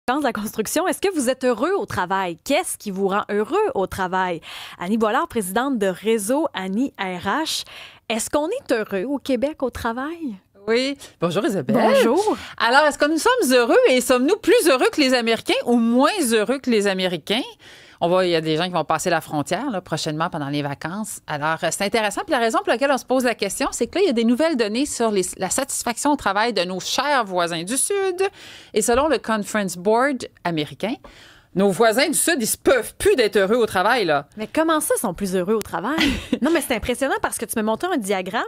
Dans la construction, est-ce que vous êtes heureux au travail? Qu'est-ce qui vous rend heureux au travail? Annie Boilard, présidente de Réseau Annie RH. Est-ce qu'on est heureux au Québec au travail? Oui. Bonjour Isabelle. Bonjour. Alors, est-ce que nous sommes heureux et sommes-nous plus heureux que les Américains ou moins heureux que les Américains? Il y a des gens qui vont passer la frontière là, prochainement pendant les vacances. Alors, c'est intéressant. Puis la raison pour laquelle on se pose la question, c'est que là, il y a des nouvelles données sur la satisfaction au travail de nos chers voisins du Sud. Et selon le Conference Board américain, nos voisins du Sud, ils se peuvent plus d'être heureux au travail, là. Mais comment ça, ils sont plus heureux au travail? Non, mais c'est impressionnant parce que tu me montres un diagramme.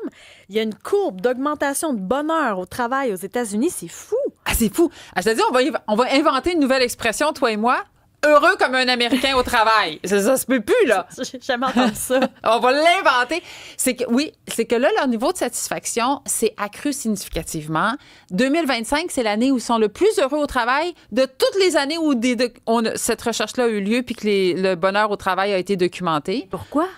Il y a une courbe d'augmentation de bonheur au travail aux États-Unis. C'est fou. Ah, c'est fou. Ah, c'est-à-dire, on va inventer une nouvelle expression, toi et moi. Heureux comme un Américain au travail. Ça se peut plus, là. J'ai jamais entendu ça. On va l'inventer. C'est que là, leur niveau de satisfaction s'est accru significativement. 2025, c'est l'année où ils sont le plus heureux au travail de toutes les années où cette recherche-là a eu lieu puis que le bonheur au travail a été documenté. Pourquoi?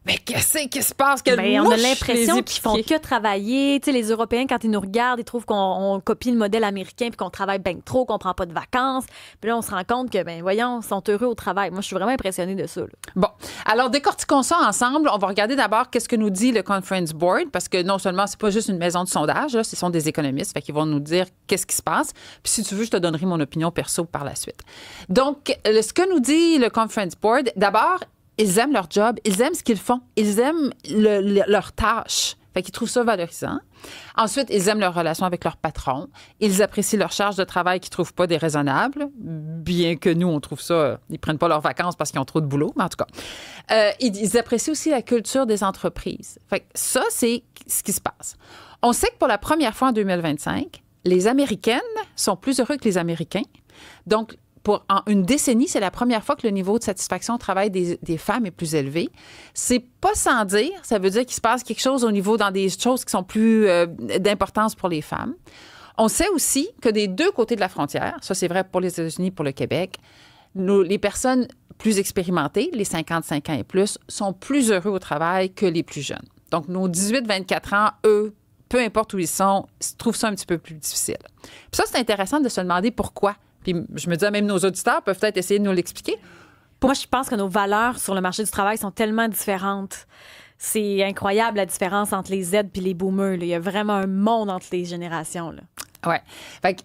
Mais qu'est-ce qui se passe? On a l'impression qu'ils font que travailler. Tu sais, les Européens, quand ils nous regardent, ils trouvent qu'on copie le modèle américain puis qu'on travaille bien trop, qu'on prend pas de vacances. Puis là, on se rend compte que, voyons, ils sont heureux au travail. Moi, je suis vraiment impressionnée de ça. Là. Bon. Alors, décortiquons ça ensemble. On va regarder d'abord qu'est-ce que nous dit le Conference Board, parce que non seulement, c'est pas juste une maison de sondage, là, ce sont des économistes, fait qu'ils vont nous dire qu'est-ce qui se passe. Puis si tu veux, je te donnerai mon opinion perso par la suite. Donc, ce que nous dit le Conference Board, d'abord, ils aiment leur job, ils aiment ce qu'ils font, ils aiment leur tâche. Fait qu'ils trouvent ça valorisant. Ensuite, ils aiment leur relation avec leur patron. Ils apprécient leur charge de travail qu'ils ne trouvent pas déraisonnable, bien que nous, on trouve ça, ils ne prennent pas leurs vacances parce qu'ils ont trop de boulot, mais en tout cas. Ils apprécient aussi la culture des entreprises. Fait que ça, c'est ce qui se passe. On sait que pour la première fois en 2025, les Américaines sont plus heureux que les Américains. Donc, en une décennie, c'est la première fois que le niveau de satisfaction au travail des femmes est plus élevé. C'est pas sans dire, ça veut dire qu'il se passe quelque chose au niveau dans des choses qui sont plus d'importance pour les femmes. On sait aussi que des deux côtés de la frontière, ça c'est vrai pour les États-Unis et pour le Québec, les personnes plus expérimentées, les 55 ans et plus, sont plus heureux au travail que les plus jeunes. Donc, nos 18-24 ans, eux, peu importe où ils sont, trouvent ça un petit peu plus difficile. Puis ça, c'est intéressant de se demander pourquoi. Puis je me dis, même nos auditeurs peuvent peut-être essayer de nous l'expliquer. Moi, je pense que nos valeurs sur le marché du travail sont tellement différentes. C'est incroyable la différence entre les Z et les boomers. Là. Il y a vraiment un monde entre les générations. Oui.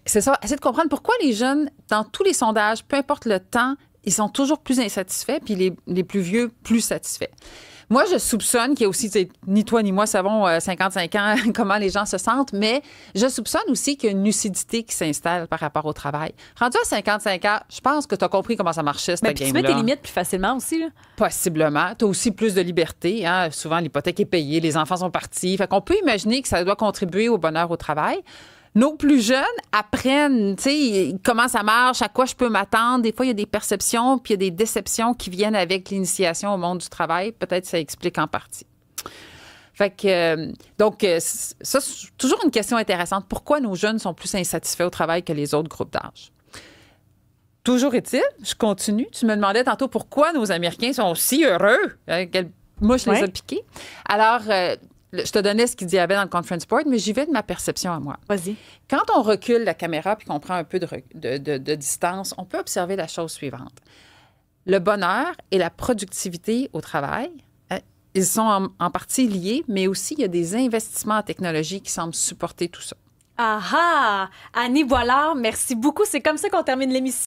C'est ça. Essayer de comprendre pourquoi les jeunes, dans tous les sondages, peu importe le temps, ils sont toujours plus insatisfaits, puis les plus vieux, plus satisfaits. Moi, je soupçonne qu'il y a aussi, ni toi ni moi savons 55 ans comment les gens se sentent, mais je soupçonne aussi qu'il y a une lucidité qui s'installe par rapport au travail. Rendu à 55 ans, je pense que tu as compris comment ça marchait, cette game-là. Tu mets tes limites plus facilement aussi. Là. Possiblement. Tu as aussi plus de liberté. Hein? Souvent, l'hypothèque est payée, les enfants sont partis. Fait qu'on peut imaginer que ça doit contribuer au bonheur au travail. Nos plus jeunes apprennent, tu sais, comment ça marche, à quoi je peux m'attendre. Des fois, il y a des perceptions, puis il y a des déceptions qui viennent avec l'initiation au monde du travail. Peut-être que ça explique en partie. Fait que, ça, c'est toujours une question intéressante. Pourquoi nos jeunes sont plus insatisfaits au travail que les autres groupes d'âge? Toujours est-il, je continue. Tu me demandais tantôt pourquoi nos Américains sont si heureux. Quelle mouche les a piqués. Alors, je te donnais ce qu'il y avait dans le Conference Board, mais j'y vais de ma perception à moi. Vas-y. Quand on recule la caméra puis qu'on prend un peu de distance, on peut observer la chose suivante. Le bonheur et la productivité au travail, ils sont en partie liés, mais aussi il y a des investissements en technologie qui semblent supporter tout ça. Ah ah! Annie Boilard, merci beaucoup. C'est comme ça qu'on termine l'émission.